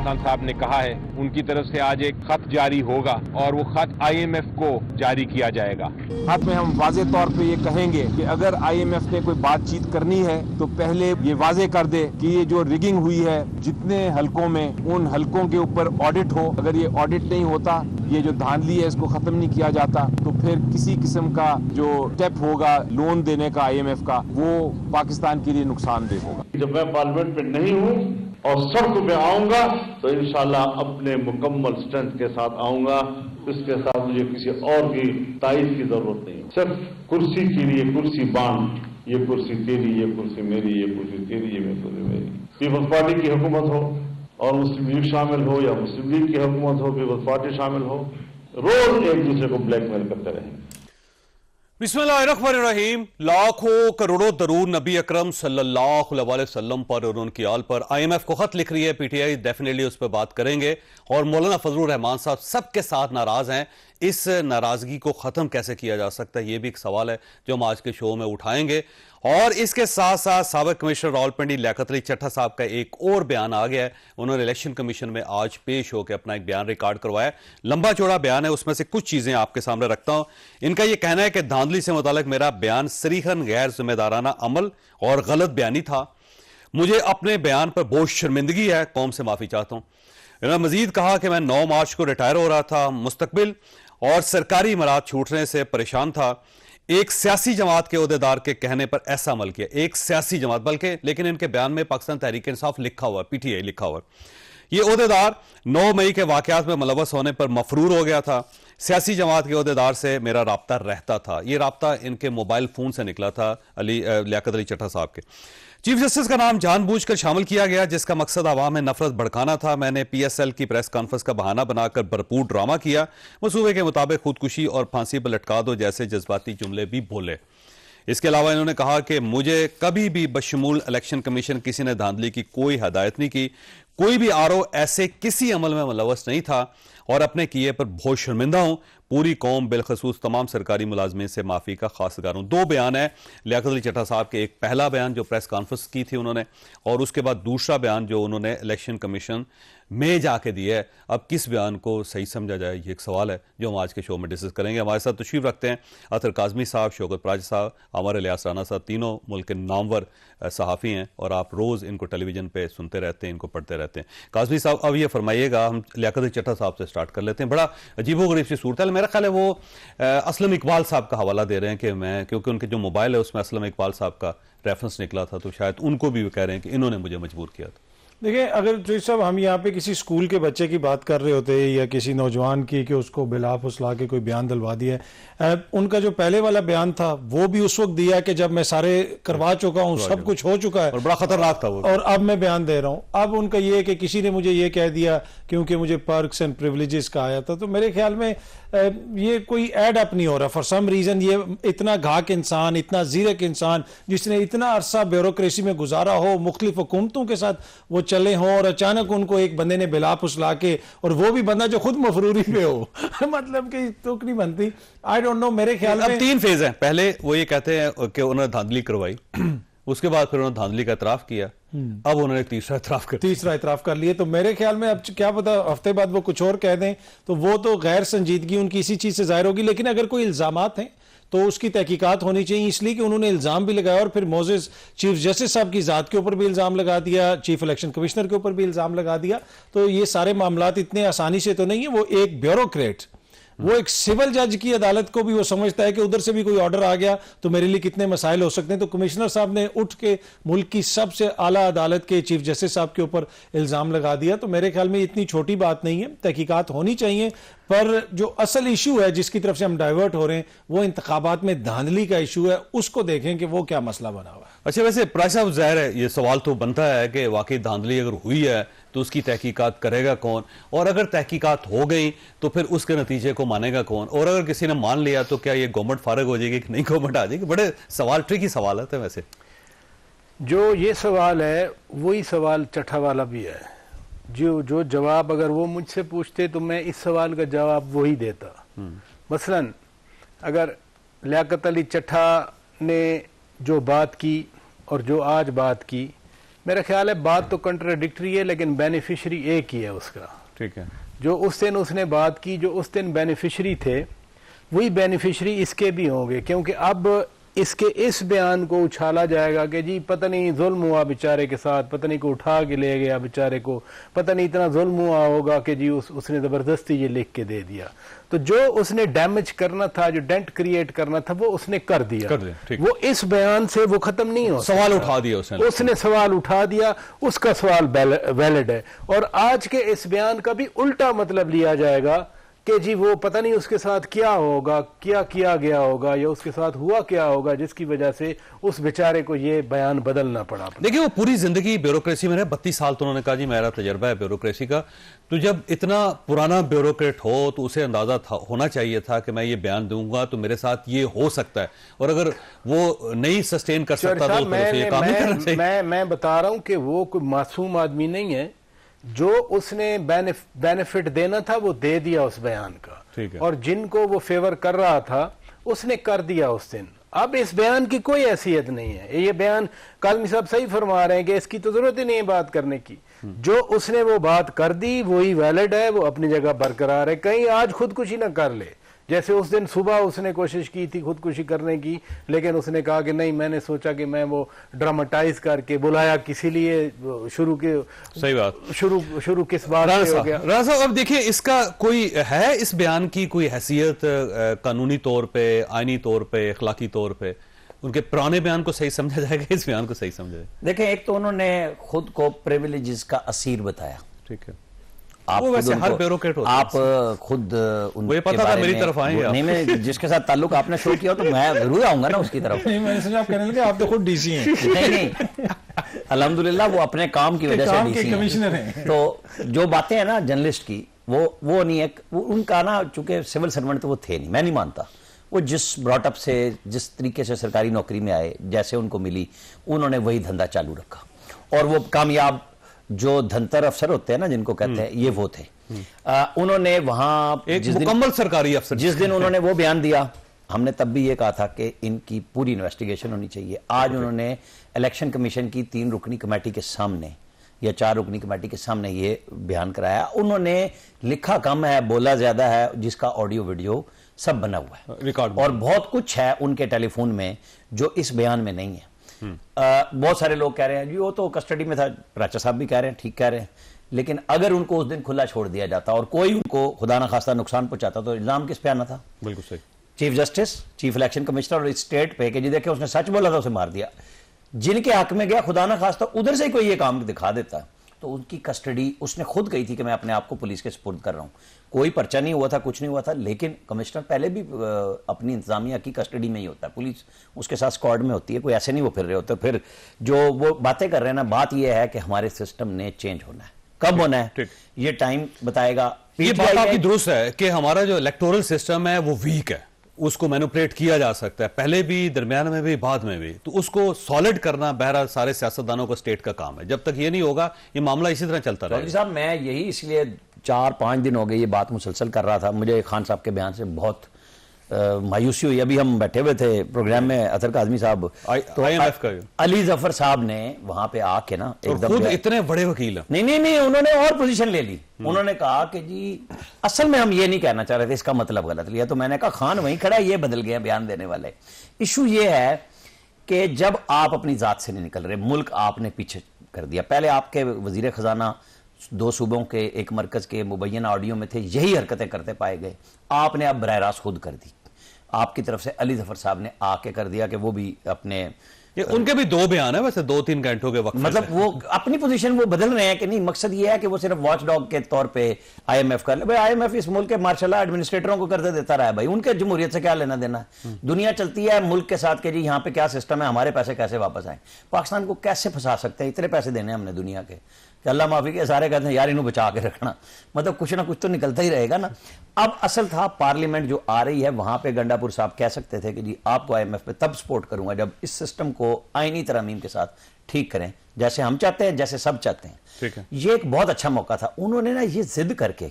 खान साहब ने कहा है, उनकी तरफ से आज एक खत जारी होगा और वो खत IMF को जारी किया जाएगा। खत में हम वाजे तौर पे ये कहेंगे कि अगर IMF ने कोई बातचीत करनी है तो पहले ये वाजे कर दे कि ये जो रिगिंग हुई है जितने हलकों में, उन हलकों के ऊपर ऑडिट हो। अगर ये ऑडिट नहीं होता, ये जो धांधली है इसको खत्म नहीं किया जाता, तो फिर किसी किस्म का जो स्टेप होगा लोन देने का IMF का, वो पाकिस्तान के लिए नुकसानदेह होगा। जब मैं पार्लियामेंट में नहीं हूँ और सख्त में आऊंगा तो इंशाल्लाह अपने मुकम्मल स्ट्रेंथ के साथ आऊंगा। इसके साथ मुझे किसी और की तारीफ की जरूरत नहीं है। सिर्फ कुर्सी के लिए कुर्सी बांध, ये कुर्सी तेरी, ये कुर्सी मेरी, ये कुर्सी तेरी, ये कुर्सी मेरी। पीपल्स पार्टी की हुकूमत हो और मुस्लिम लीग शामिल हो या मुस्लिम लीग की हुकूमत हो, पीपल्स पार्टी शामिल हो, रोज एक दूसरे को ब्लैकमेल करते रहेंगे। बिस्मिल्लाहिर्रहमानिर्रहीम। लाखों करोड़ों दरूद नबी अकरम सल्लल्लाहु अलैहि वसल्लम पर और उनकी आल पर IMF को खत लिख रही है PTI। डेफिनेटली उस पर बात करेंगे। और मौलाना फजलुर रहमान साहब सबके साथ नाराज हैं। इस नाराजगी को खत्म कैसे किया जा सकता है, यह भी एक सवाल है जो हम आज के शो में उठाएंगे। और इसके साथ साथ साबिक कमिश्नर रावलपिंडी लियाकत अली चट्टा साहब का एक और बयान आ गया है। उन्होंने इलेक्शन कमीशन में आज पेश होकर अपना एक बयान रिकॉर्ड करवाया। लंबा चौड़ा बयान है, उसमें से कुछ चीजें आपके सामने रखता हूं। इनका यह कहना है कि धांधली से मुतालिक मेरा बयान सरीहन गैर जिम्मेदाराना अमल और गलत बयानी था। मुझे अपने बयान पर बहुत शर्मिंदगी है, कौम से माफी चाहता हूं। इन्होंने मजीद कहा कि मैं 9 मार्च को रिटायर हो रहा था, मुस्तकबिल और सरकारी इमारत छूटने से परेशान था। एक सियासी जमात के ओहदेदार के कहने पर ऐसा अमल किया। एक सियासी जमात, बल्कि लेकिन इनके बयान में पाकिस्तान तहरीक इंसाफ लिखा हुआ, PTI लिखा हुआ। ये ओहदेदार 9 मई के वाकयात में मुलव्वस होने पर मफरूर हो गया था। सियासी जमात के ओहदेदार से मेरा राब्ता रहता था। ये राब्ता इनके मोबाइल फोन से निकला था लियाकत अली चट्टा साहब के। चीफ जस्टिस का नाम जानबूझकर शामिल किया गया जिसका मकसद आवाम में नफरत भड़काना था। मैंने PSL की प्रेस कॉन्फ्रेंस का बहाना बनाकर भरपूर ड्रामा किया। मंसूबे के मुताबिक खुदकुशी और फांसी पर लटका दो जैसे जज्बाती जुमले भी बोले। इसके अलावा इन्होंने कहा कि मुझे कभी भी बशमूल इलेक्शन कमीशन किसी ने धांधली की कोई हदायत नहीं की। कोई भी RO ऐसे किसी अमल में मुलव्वस नहीं था और अपने किए पर बहुत शर्मिंदा हूं। पूरी कौम बिलखसूस तमाम सरकारी मुलाजमीन से माफी का खासगार हूं। 2 बयान है लियाकत अली चट्टा साहब के। एक पहला बयान जो प्रेस कॉन्फ्रेंस की थी उन्होंने, और उसके बाद दूसरा बयान जो उन्होंने इलेक्शन कमीशन में जाके दिया है। अब किस बयान को सही समझा जाए, ये एक सवाल है जो हम आज के शो में डिस्कस करेंगे। हमारे साथ तशरीफ रखते हैं अतर काजमी साहब, शौकत पराज साहब, अमर इलियास राना साहब। तीनों मुल्क के नामवर सहाफ़ी हैं और आप रोज इनको टेलीविजन पे सुनते रहते हैं, इनको पढ़ते रहते हैं। काजमी साहब, अब ये फरमाइएगा, हम लियाकत अली चट्टा साहब से स्टार्ट कर लेते हैं। बड़ा अजीबोगरीब सी सूरत है। मेरा ख्याल है वो असलम इकबाल साहब का हवाला दे रहे हैं कि मैं, क्योंकि उनके जो मोबाइल है उसमें असलम इकबाल साहब का रेफरेंस निकला था, तो शायद उनको भी कह रहे हैं कि इन्होंने मुझे मजबूर किया था। देखिए, अगर जो सब हम यहाँ पे किसी स्कूल के बच्चे की बात कर रहे होते या किसी नौजवान की कि उसको बिला फुसला के कोई बयान दिलवा दिया है, उनका जो पहले वाला बयान था वो भी उस वक्त दिया कि जब मैं सारे करवा चुका हूँ, सब कुछ हो चुका है और बड़ा खतरनाक था वो, और अब मैं बयान दे रहा हूँ। अब उनका ये है कि किसी ने मुझे ये कह दिया क्योंकि मुझे पर्क्स एंड प्रिविलेजेस का आया था। तो मेरे ख्याल में ये कोई एड अप नहीं हो रहा फॉर सम रीजन। ये इतना घाक इंसान, इतना जीरक इंसान जिसने इतना अरसा ब्यूरोक्रेसी में गुजारा हो, मुख्तलिफ हुकूमतों के साथ वो चले हों, और अचानक उनको एक बंदे ने बिला फुसला के, और वो भी बंदा जो खुद मफरूरी पे हो मतलब कि तुक नहीं बनती। आई डोंट नो, मेरे ख्याल में 3 फेज है। पहले वो ये कहते हैं कि उन्होंने धांधली करवाई, उसके बाद फिर उन्होंने धांधली का इतराफ किया, अब उन्होंने तीसरा इतराफ कर लिया। तो मेरे ख्याल में अब क्या पता हफ्ते बाद वो कुछ और कह दें, तो वो तो गैर संजीदगी उनकी इसी चीज से जाहिर होगी। लेकिन अगर कोई इल्जामात हैं तो उसकी तहकीकात होनी चाहिए, इसलिए कि उन्होंने इल्जाम भी लगाया और फिर मोजेस चीफ जस्टिस साहब की जात के ऊपर भी इल्जाम लगा दिया, चीफ इलेक्शन कमिश्नर के ऊपर भी इल्जाम लगा दिया। तो ये सारे मामलात इतने आसानी से तो नहीं है। वो एक ब्यूरोक्रेट, वो एक सिविल जज की अदालत को भी वो समझता है कि उधर से भी कोई ऑर्डर आ गया तो मेरे लिए कितने मसाइल हो सकते हैं। तो कमिश्नर साहब ने उठ के मुल्क की सबसे आला अदालत के चीफ जस्टिस साहब के ऊपर इल्जाम लगा दिया। तो मेरे ख्याल में इतनी छोटी बात नहीं है, तहकीकात होनी चाहिए। पर जो असल इशू है जिसकी तरफ से हम डाइवर्ट हो रहे हैं, वो इंतखाबात में धांधली का इशू है, उसको देखें कि वो क्या मसला बना हुआ है। अच्छा, वैसे प्राइस साहब, जाहिर है ये सवाल तो बनता है कि वाकई धांधली अगर हुई है तो उसकी तहकीकात करेगा कौन, और अगर तहकीकात हो गई तो फिर उसके नतीजे को मानेगा कौन, और अगर किसी ने मान लिया तो क्या ये गवर्नमेंट फारग हो जाएगी कि नहीं गवर्नमेंट आ जाएगी। बड़े सवाल, ट्रिकी सवाल है। वैसे जो ये सवाल है वही सवाल चट्टा वाला भी है। जो जवाब अगर वो मुझसे पूछते तो मैं इस सवाल का जवाब वही देता। मसलन अगर लियाकत अली चट्टा ने जो बात की और जो आज बात की, मेरा ख्याल है बात तो कंट्राडिक्टरी है, लेकिन बेनिफिशियरी एक ही है उसका। ठीक है, जो उस दिन उसने बात की, जो उस दिन बेनिफिशियरी थे, वही बेनिफिशियरी इसके भी होंगे, क्योंकि अब इसके इस बयान को उछाला जाएगा कि जी पता नहीं जुल्म हुआ बेचारे के साथ, पता नहीं को उठा के ले गया बेचारे को, पता नहीं इतना जुल्म हुआ होगा कि जी उसने जबरदस्ती ये लिख के दे दिया। तो जो उसने डैमेज करना था, जो डेंट क्रिएट करना था, वो उसने कर दिया। वो इस बयान से वो खत्म नहीं हो, सवाल उठा दिया उसने सवाल उठा दिया, उसका सवाल वैलिड है। और आज के इस बयान का भी उल्टा मतलब लिया जाएगा कि जी वो पता नहीं उसके साथ क्या होगा, क्या किया गया होगा, या उसके साथ हुआ क्या होगा जिसकी वजह से उस बेचारे को ये बयान बदलना पड़ा। देखिए वो पूरी जिंदगी ब्यूरोक्रेसी में रहे, 32 साल तो उन्होंने कहा जी मेरा तजर्बा है ब्यूरोक्रेसी का। तो जब इतना पुराना ब्यूरोक्रेट हो तो उसे अंदाजा होना चाहिए था कि मैं ये बयान दूंगा तो मेरे साथ ये हो सकता है, और अगर वो नहीं सस्टेन कर सकता तो ये काम नहीं करना चाहिए। मैं बता रहा हूं कि वो कोई मासूम आदमी नहीं है, जो उसने बेनिफिट देना था वो दे दिया उस बयान का, और जिनको वो फेवर कर रहा था उसने कर दिया उस दिन। अब इस बयान की कोई हैसियत नहीं है। ये बयान काज़मी साहब सही फरमा रहे हैं कि इसकी तो जरूरत ही नहीं है बात करने की। जो उसने वो बात कर दी वही वैलिड है, वो अपनी जगह बरकरार है। कहीं आज खुदकुशी ना कर ले, जैसे उस दिन सुबह उसने कोशिश की थी खुदकुशी करने की, लेकिन उसने कहा कि नहीं, मैंने सोचा कि मैं वो ड्रामेटाइज करके बुलाया किसी लिए, शुरू के सही बात, शुरू किस बात से हो गया। राजा साहब अब देखिए, इसका कोई है इस बयान की कोई हैसियत कानूनी तौर पे, आईनी तौर पे, अखलाकी तौर पे? उनके पुराने बयान को सही समझा जाएगा, इस बयान को सही समझा जाएगा? देखें, एक तो उन्होंने खुद को प्रिविलेजेस का असीर बताया। ठीक है, आप वो वैसे हर ब्यूरोक्रेट होता है, आप खुद उनके पता था मेरी तरफ आएंगे आप। नहीं, मैं जिसके साथ ताल्लुक आपने शो किया तो मैं जरूर आऊंगा ना उसकी तरफ। नहीं, मैंने सोचा आप कहने लगे आप तो खुद डीसी हैं। नहीं, अल्हम्दुलिल्लाह वो अपने काम की वजह से डीसी कमिश्नर हैं। तो जो बातें हैं ना जर्नलिस्ट की, वो नहीं है, वो उनका ना, चूंकि सिविल सर्वेंट तो वो थे नहीं, मैं नहीं मानता। वो जिस ब्रॉटअप से, जिस तरीके से सरकारी नौकरी में आए, जैसे उनको मिली, उन्होंने वही धंधा चालू रखा, और वो कामयाब जो धनतर अफसर होते हैं ना, जिनको कहते हैं, ये वो थे। उन्होंने वहां एक मुकम्मल सरकारी अफसर, जिस दिन उन्होंने वो बयान दिया, हमने तब भी ये कहा था कि इनकी पूरी इन्वेस्टिगेशन होनी चाहिए। आज उन्होंने इलेक्शन कमीशन की 3 रुकनी कमेटी के सामने या 4 रुकनी कमेटी के सामने ये बयान कराया। उन्होंने लिखा कम है, बोला ज्यादा है, जिसका ऑडियो वीडियो सब बना हुआ है रिकॉर्ड, और बहुत कुछ है उनके टेलीफोन में जो इस बयान में नहीं है। बहुत सारे लोग कह रहे हैं जी वो तो कस्टडी में था, राचा साहब भी कह रहे हैं, ठीक कह रहे हैं, लेकिन अगर उनको उस दिन खुला छोड़ दिया जाता और कोई उनको खुदा ना खास्ता नुकसान पहुंचाता तो इल्जाम किस पे आना था? बिल्कुल सही, chief justice, chief election commissioner और स्टेट पे कि जी देखिए उसने सच बोला था, उसे मार दिया। जिनके हक में गया खुदा ना खास्ता उधर से कोई ये काम दिखा देता तो उनकी कस्टडी, उसने खुद कही थी कि मैं अपने आप को पुलिस के सुपुर्द कर रहा हूं, कोई पर्चा नहीं हुआ था, कुछ नहीं हुआ था, लेकिन कमिश्नर पहले भी अपनी इंतजामिया की कस्टडी में ही होता है, पुलिस उसके साथ स्क्वाड में होती है, कोई ऐसे नहीं वो फिर रहे होते। फिर जो वो बातें कर रहे हैं ना, बात ये है कि हमारे सिस्टम ने चेंज होना है, कब होना है ये टाइम बताएगा। ये बात आपकी दुरुस्त है कि हमारा जो इलेक्टोरल सिस्टम है वो वीक है, उसको मैनिपुलेट किया जा सकता है, पहले भी, दरमियान में भी, बाद में भी, तो उसको सॉलिड करना बहरहाल सारे सियासतदानों का स्टेट का काम है। जब तक ये नहीं होगा ये मामला इसी तरह चलता रहेगा। साहब मैं यही इसलिए 4-5 दिन हो गए ये बात मुसलसल कर रहा था, मुझे खान साहब के बयान से बहुत मायूसी हुई। अभी हम बैठे हुए थे प्रोग्राम में, अतर काज़मी साहब, तो IMF का अली जफर साहब ने वहां पे आके ना एकदम, खुद इतने बड़े वकील, नहीं, उन्होंने और पोजीशन ले ली। उन्होंने कहा कि जी असल में हम ये नहीं कहना चाह रहे थे, इसका मतलब गलत लिया। तो मैंने कहा खान वहीं खड़ा, ये बदल गया बयान देने वाले। इशू ये है कि जब आप अपनी जात से नहीं निकल रहे, मुल्क आपने पीछे कर दिया। पहले आपके वजीर खजाना 2 सूबों के एक मरकज के मुबैना ऑडियो में थे, यही हरकतें करते पाए गए, आपने अब बरह रास्त खुद कर दी। आपकी तरफ से अली जफर साहब ने आके कर दिया कि वो भी अपने, उनके भी 2 बयान है वैसे 2-3 घंटों के वक्त, मतलब वो अपनी पोजीशन वो बदल रहे हैं कि नहीं, मकसद ये है कि वो सिर्फ वॉच डॉग के तौर पे IMF कर ले। भाई IMF इस मुल्क के मार्शल एडमिनिस्ट्रेटरों को कर्जे देता रहा है, भाई उनके जमहूरियत से क्या लेना देना है? दुनिया चलती है मुल्क के साथ कि जी यहाँ पे क्या सिस्टम है, हमारे पैसे कैसे वापस आए, पाकिस्तान को कैसे फंसा सकते हैं, इतने पैसे देने हमने दुनिया के, कि अल्लाह माफी के सारे कहते हैं यार इन्हों बचा के रखना, मतलब कुछ ना कुछ तो निकलता ही रहेगा ना। अब असल था पार्लियामेंट जो आ रही है, वहां पे गंडापुर साहब कह सकते थे कि जी आपको IMF पे तब सपोर्ट करूंगा जब इस सिस्टम को आईनी तरमीम के साथ ठीक करें, जैसे हम चाहते हैं, जैसे सब चाहते हैं। ठीक है। ये एक बहुत अच्छा मौका था। उन्होंने ना ये जिद करके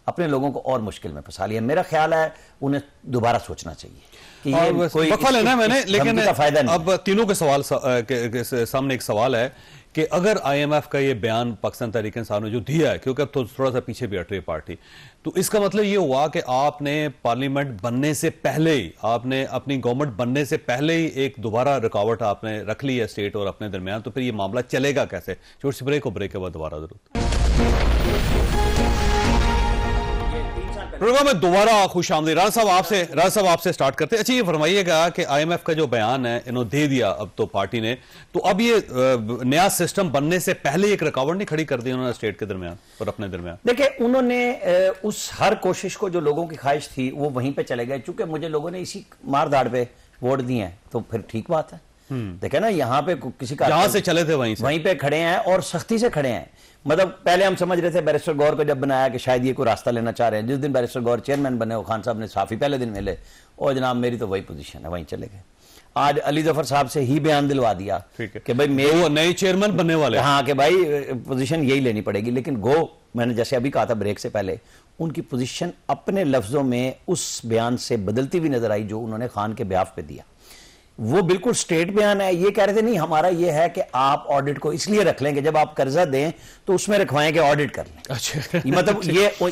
अपने लोगों को और मुश्किल में फंसा लिया। मेरा ख्याल है उन्हें दोबारा सोचना चाहिए कि ये और कोई वक्फा लेना है मैंने, लेकिन फायदा नहीं। अब तीनों के सवाल के सामने एक सवाल है कि अगर IMF का ये बयान पाकिस्तान तहरीक इंसाफ ने जो दिया है, क्योंकि अब तो थोड़ा सा पीछे भी हट रही है पार्टी, तो इसका मतलब ये हुआ कि आपने पार्लियामेंट बनने से पहले ही, आपने अपनी गवर्नमेंट बनने से पहले ही एक दोबारा रुकावट आपने रख ली है स्टेट और अपने दरमियान, तो फिर ये मामला चलेगा कैसे? छोटी सी ब्रेक, और ब्रेक के बाद दोबारा जरूर प्रोग्राम में दोबारा खुश आमदीद। राज साहब आपसे स्टार्ट करते हैं। अच्छा, ये फरमाइएगा कि IMF का जो बयान है इन्होंने दे दिया अब तो पार्टी ने, तो अब ये नया सिस्टम बनने से पहले एक रुकावट नहीं खड़ी कर दी उन्होंने स्टेट के दरमियान और अपने दरमियान? देखिए, उन्होंने उस हर कोशिश को जो लोगों की ख्वाहिश थी वो वहीं पे चले गए। चूंकि मुझे लोगों ने इसी मार दाड़ पे वोट दिए हैं तो फिर ठीक बात है। देखे ना, यहाँ पे किसी का जहां से चले थे वहीं पे खड़े हैं और सख्ती से खड़े हैं। मतलब पहले हम समझ रहे थे बैरिस्टर गौर को जब बनाया कि शायद ये कोई रास्ता लेना चाह रहे हैं। जिस दिन बैरिस्टर गौर चेयरमैन बने, वो खान साहब ने साफी पहले दिन मिले और जनाब मेरी तो वही पोजीशन है, वहीं चले गए। आज अली जफर साहब से ही बयान दिलवा दिया कि भाई मेरे नए चेयरमैन बनने वाले, हाँ, कि भाई पोजीशन यही लेनी पड़ेगी। लेकिन गो मैंने जैसे अभी कहा था ब्रेक से पहले, उनकी पोजीशन अपने लफ्जों में उस बयान से बदलती हुई नजर आई जो उन्होंने खान के ब्याफ पे दिया। वो बिल्कुल स्टेट बयान है। ये कह रहे थे नहीं, हमारा ये है कि आप ऑडिट को इसलिए रख लेंगे जब आप कर्जा दें तो उसमें रखवाएं कि ऑडिट कर लें। अच्छा, मतलब ये वो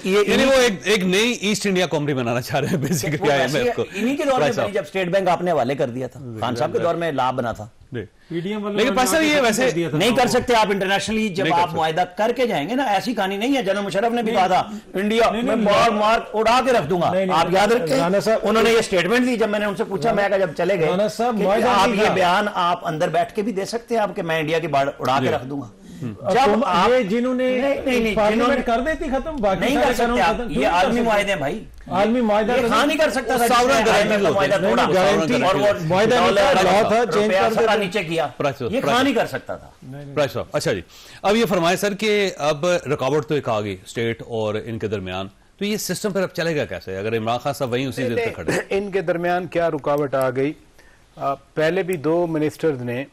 एक नई ईस्ट इंडिया कंपनी बनाना चाह रहे हैं बेसिकली IMF को। इन्हीं के दौर में बनी जब स्टेट बैंक आपने हवाले कर दिया था, खान साहब के दौर में लाभ बना था। लेकिन पैसा ये वैसे नहीं कर सकते आप इंटरनेशनली, जब आप मुआहदा करके जाएंगे ना। ऐसी कहानी नहीं है, जनरल मुशर्रफ ने भी कहा था इंडिया में मार उड़ा के रख दूंगा। आप याद रखें, उन्होंने ये स्टेटमेंट दी। जब मैंने उनसे पूछा, मैं कहा जब चले गए आप ये बयान आप अंदर बैठ के भी दे सकते हैं आपके, मैं इंडिया की बाढ़ उड़ा के रख दूंगा। जब आप जिन्होंने पार्लियामेंट कर देती खत्म, बाकी नहीं कर सकते। ये आलमी मुआहदे हैं भाई, आलमी मुआहदा नहीं कर सकता था। नीचे किया, ये खा नहीं कर सकता था। अच्छा जी, अब ये फरमाए सर कि अब रुकावट तो एक आ गई स्टेट और इनके दरमियान, तो ये सिस्टम फिर अब चलेगा कैसे अगर इमरान खान साहब वहीं उसी जिद पे खड़े? इनके दरमियान क्या रुकावट आ गई? पहले भी दो मिनिस्टर्स ने,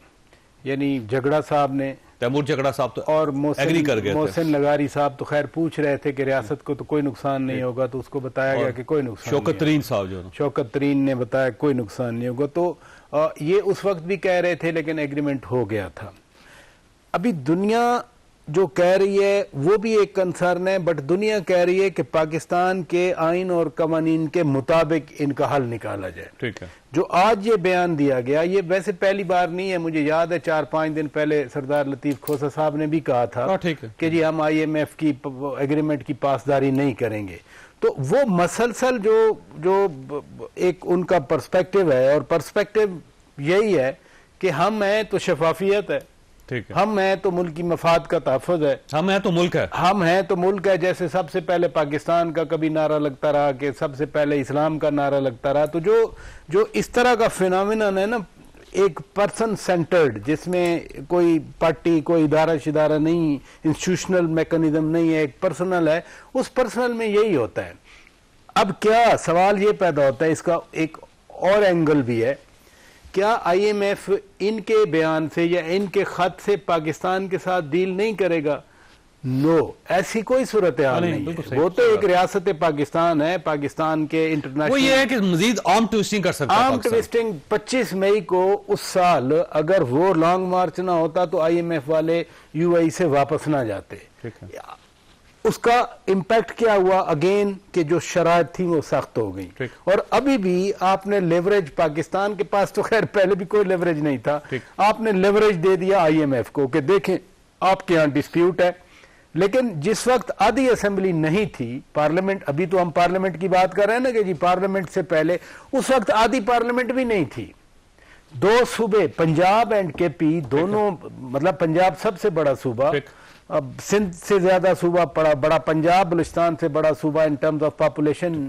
यानी झगड़ा साहब ने, तैमूर झगड़ा साहब तो और एग्री कर गए, मोहसिन लगारी साहब तो खैर पूछ रहे थे कि रियासत को तो कोई नुकसान नहीं होगा, तो उसको बताया गया कि कोई नुकसान। शौकत तरीन साहब जो शौकत तरीन ने बताया कोई नुकसान नहीं होगा। तो ये उस वक्त भी कह रहे थे, लेकिन एग्रीमेंट हो गया था। अभी दुनिया जो कह रही है वो भी एक कंसर्न है, बट दुनिया कह रही है कि पाकिस्तान के आइन और कवानीन के मुताबिक इनका हल निकाला जाए। ठीक है। जो आज ये बयान दिया गया, ये वैसे पहली बार नहीं है, मुझे याद है 4-5 दिन पहले सरदार लतीफ खोसा साहब ने भी कहा था कि जी हम IMF की एग्रीमेंट की पासदारी नहीं करेंगे। तो वो मसलसल जो एक उनका पर्सपेक्टिव है, और पर्सपेक्टिव यही है कि हम हैं तो शफाफियत है, हम हैं तो मुल्क की मफाद का तहफ़्फ़ुज़ है, हम हैं तो मुल्क है, हम हैं तो मुल्क है। जैसे सबसे पहले पाकिस्तान का कभी नारा लगता रहा कि सबसे पहले इस्लाम का नारा लगता रहा। तो जो इस तरह का फिनोमिनन है ना, एक पर्सन सेंटर्ड, जिसमें कोई पार्टी कोई इदारा शिदारा नहीं, इंस्टीट्यूशनल मैकेनिज्म नहीं है, एक पर्सनल है, उस पर्सनल में यही होता है। अब क्या सवाल ये पैदा होता है, इसका एक और एंगल भी है, क्या IMF इनके बयान से या इनके खत से पाकिस्तान के साथ डील नहीं करेगा? नो, ऐसी कोई सूरत हाल नहीं है। वो तो एक रियासत पाकिस्तान है, पाकिस्तान के इंटरनेशनल, वो ये है कि मजीद आर्म ट्विस्टिंग कर सकता है। आर्म ट्विस्टिंग 25 मई को उस साल अगर वो लॉन्ग मार्च ना होता तो IMF वाले UAE से वापस ना जाते। उसका इम्पैक्ट क्या हुआ? अगेन कि जो शराइत थी वो सख्त हो गई, और अभी भी आपने लेवरेज, पाकिस्तान के पास तो खैर पहले भी कोई लेवरेज नहीं था, आपने लेवरेज दे दिया IMF को कि देखें आपके यहां डिस्प्यूट है। लेकिन जिस वक्त आधी असेंबली नहीं थी, पार्लियामेंट, अभी तो हम पार्लियामेंट की बात कर रहे हैं ना कि जी पार्लियामेंट से पहले, उस वक्त आधी पार्लियामेंट भी नहीं थी। दो सूबे पंजाब एंड KP दोनों, मतलब पंजाब सबसे बड़ा सूबा, अब सिंध से ज्यादा सूबा बड़ा पंजाब, बलूचिस्तान से बड़ा सूबा in terms of population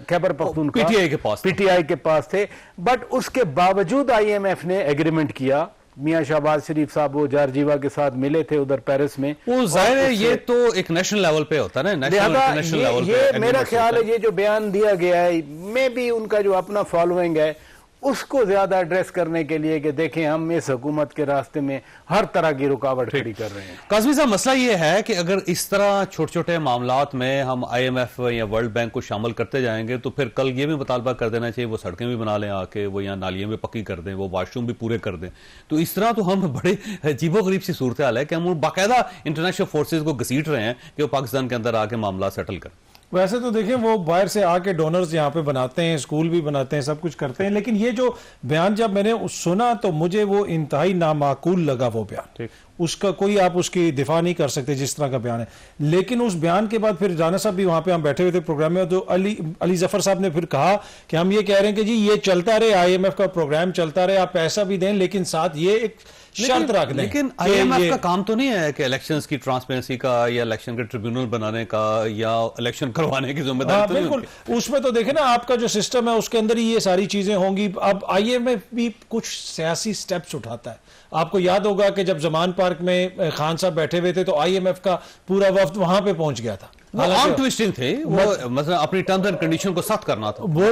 Khyber Pakhtunkhwa PTI के पास थे। बट उसके बावजूद IMF ने एग्रीमेंट किया। मियां शहबाज शरीफ साहब वो जार्जीवा के साथ मिले थे उधर पेरिस में। वो जाहिर है ये तो एक नेशनल लेवल पे होता है ना, नेशनल लेवल पे। ये मेरा ख्याल है ये जो बयान दिया गया है, मे भी उनका जो अपना फॉलोइंग है उसको ज्यादा एड्रेस करने के लिए कि देखें हम इस हुकूमत के रास्ते में हर तरह की रुकावट खड़ी कर रहे हैं। काज़मी साहब, मसला ये है कि अगर इस तरह छोटे छोटे मामलात में हम IMF या वर्ल्ड बैंक को शामिल करते जाएंगे तो फिर कल ये भी मुतालबा कर देना चाहिए वो सड़कें भी बना लें आके, वो यहाँ नालियां भी पक्की कर दें, वो वाशरूम भी पूरे कर दें। तो इस तरह तो हम बड़े अजीबोगरीब सी सूरत हाल है कि हम बाकायदा इंटरनेशनल फोर्सेज को घसीट रहे हैं कि वो पाकिस्तान के अंदर आके मामला सेटल करें। वैसे तो देखें वो बाहर से आके डोनर्स यहाँ पे बनाते हैं, स्कूल भी बनाते हैं, सब कुछ करते हैं, लेकिन ये जो बयान जब मैंने सुना तो मुझे वो इंतहाई नामाकूल लगा वो बयान। उसका कोई आप उसकी दिफा नहीं कर सकते जिस तरह का बयान है। लेकिन उस बयान के बाद फिर राना साहब भी वहां पे हम बैठे हुए थे प्रोग्राम में, तो अली जफर साहब ने फिर कहा कि हम ये कह रहे हैं कि जी ये चलता रहे, IMF का प्रोग्राम चलता रहे, आप पैसा भी दें लेकिन साथ ये एक शर्त रख दें। लेकिन IMF का काम तो नहीं है कि इलेक्शंस की ट्रांसपेरेंसी का या इलेक्शन के ट्रिब्यूनल बनाने का या इलेक्शन करवाने की जिम्मेदारी तो बिल्कुल। उसमें तो देखे ना आपका जो सिस्टम है उसके अंदर ही ये सारी चीजें होंगी। अब IMF भी कुछ सियासी स्टेप्स उठाता है। आपको याद होगा कि जब जमान पार्क में खान साहब बैठे हुए थे तो IMF का पूरा वफ्द वहां पे पहुंच गया था। आर्म ट्विस्टिंग थे, वो मतलब अपनी टर्म्स एंड कंडीशन को सख्त करना था, वो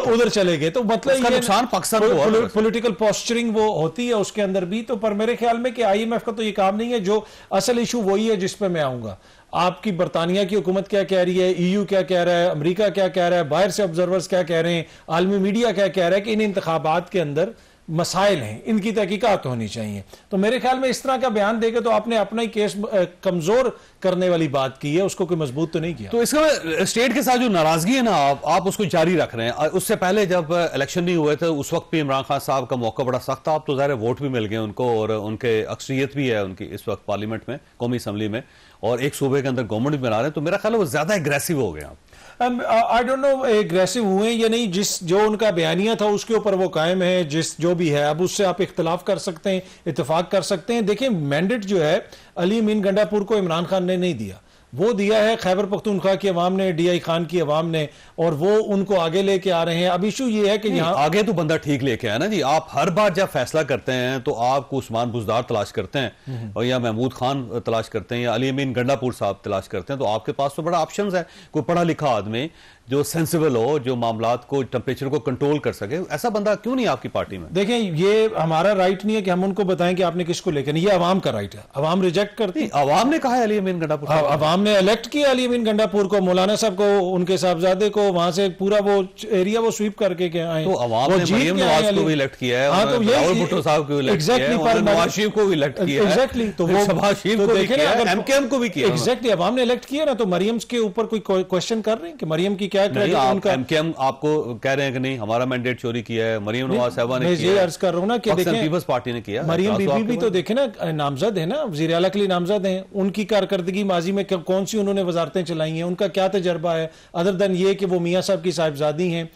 उधर चले गए। तो मतलब ये नुकसान पाकिस्तान को पॉलिटिकल पोस्चरिंग वो होती है उसके अंदर भी। तो पर मेरे ख्याल में कि IMF का तो ये काम नहीं है। जो असल इशू वही है जिस पे मैं आऊंगा। आपकी बरतानिया की हुकूमत क्या कह रही है, EU क्या कह रहा है, अमेरिका क्या कह रहा है, बाहर से ऑब्जर्वर्स क्या कह रहे हैं, आलमी मीडिया क्या कह रहा है कि इन इंतखाबात के अंदर मसाइल हैं, इनकी तहकीकात होनी चाहिए। तो मेरे ख्याल में इस तरह का बयान देके तो आपने अपना ही केस कमजोर करने वाली बात की है, उसको कोई मजबूत तो नहीं किया। तो इसका स्टेट के साथ जो नाराजगी है ना आप उसको जारी रख रहे हैं। उससे पहले जब इलेक्शन नहीं हुए थे उस वक्त भी इमरान खान साहब का मौका बड़ा सख्त था। अब तो ज़ाहिर वोट भी मिल गए उनको और उनके अक्सरियत भी है उनकी इस वक्त पार्लियामेंट में, कौमी असम्बली में, और एक सूबे के अंदर गवर्नमेंट भी बना रहे हैं। तो मेरा ख्याल है वो ज्यादा एग्रेसिव हो गए आप। आई डोंट नो एग्रेसिव हुए या नहीं, जो उनका बयानिया था उसके ऊपर वो कायम है, जो भी है। अब उससे आप इख्तलाफ कर सकते हैं, इत्तेफाक कर सकते हैं। देखिए मैंडेट जो है अली अमीन गंडापुर को इमरान खान ने नहीं दिया, वो दिया है खैबर पख्तूनख्वा की अवाम ने, DI खान की अवाम ने, और वो उनको आगे लेके आ रहे हैं। अब इशू ये है कि यहाँ आगे तो बंदा ठीक लेके आया ना जी। आप हर बार जब फैसला करते हैं तो आपको उस्मान बुजदार तलाश करते हैं और या महमूद खान तलाश करते हैं या अली अमीन गंडापुर साहब तलाश करते हैं। तो आपके पास तो बड़ा ऑप्शंस है। कोई पढ़ा लिखा आदमी जो सेंसिबल हो, जो मामलात को, टेम्परेचर को कंट्रोल कर सके, ऐसा बंदा क्यों नहीं आपकी पार्टी में? देखें ये हमारा राइट नहीं है कि हम उनको बताएं कि आपने किसको लेकर, ये अवाम का राइट है। अवाम रिजेक्ट करती है। अवाम ने कहा है अली अमीन गंडापुर, अवाम ने इलेक्ट किया अली अमीन गंडापुर को, मौलाना साहब को, उनके साहबजादे को, वहां से पूरा वो एरिया वो स्वीप करके के आए। तो अवाम ने मरियम नवाज को भी इलेक्ट किया है, राहुल भुट्टो साहब को इलेक्ट किया है, नवाज शरीफ को भी इलेक्ट किया है, एग्जैक्टली, तो वो शहबाज शरीफ को भी किया है, MKM को भी किया है। एग्जैक्टली, अवाम ने इलेक्ट किया ना। तो मरियम के ऊपर कोई क्वेश्चन कर रहे हैं कि मरियम की क्या क्रेडिट उनका? MKM आपको कह रहे हैं कि नहीं हमारा मैंडेट चोरी किया है, मरियम नवाज साहबा ने किया है। मैं अर्ज कर रहा हूं ना कि देखें पीपल्स पार्टी ने किया, मरियम बीबी भी तो देखे ना नामजद है ना, वज़ीर आला के लिए नामजद हैं। उनकी कारकर्दगी माजी में कौन सी उन्होंने वजारतें चलाई हैं, उनका क्या तजर्बा है अदर देन ये कि वो मियां साहब की साहिबजादी हैं।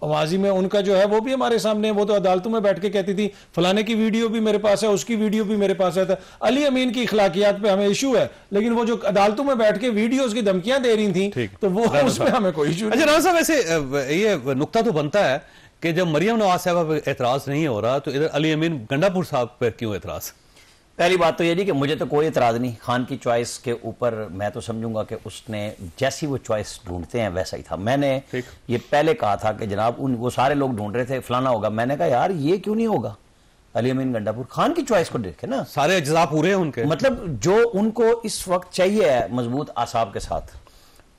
माजी में उनका जो है वो भी हमारे सामने है। वो तो अदालतों में बैठ के कहती थी फलाने की वीडियो भी मेरे पास है, उसकी वीडियो भी मेरे पास है। अली अमीन की इखलाकियात पे हमें इशू है, लेकिन वो जो अदालतों में बैठ के वीडियोस की धमकियां दे रही थी तो वो उसमें हमें कोई इशू नहीं। अच्छा राना साहब, वैसे ये नुकता तो बनता है कि जब मरियम नवाज साहब पर एतराज नहीं हो रहा तो इधर अली अमीन गंडापुर साहब पर क्यों एतराज? पहली बात तो ये जी कि मुझे तो कोई एतराज नहीं खान की चॉइस के ऊपर। मैं तो समझूंगा कि उसने जैसी वो चॉइस ढूंढते हैं वैसा ही था। मैंने ये पहले कहा था कि जनाब वो सारे लोग ढूंढ रहे थे फलाना होगा, मैंने कहा यार ये क्यों नहीं होगा। अली अमीन गंडापुर खान की चॉइस को देखे ना, सारे अज्जा पूरे हैं उनके, मतलब जो उनको इस वक्त चाहिए है मजबूत आसाब के साथ,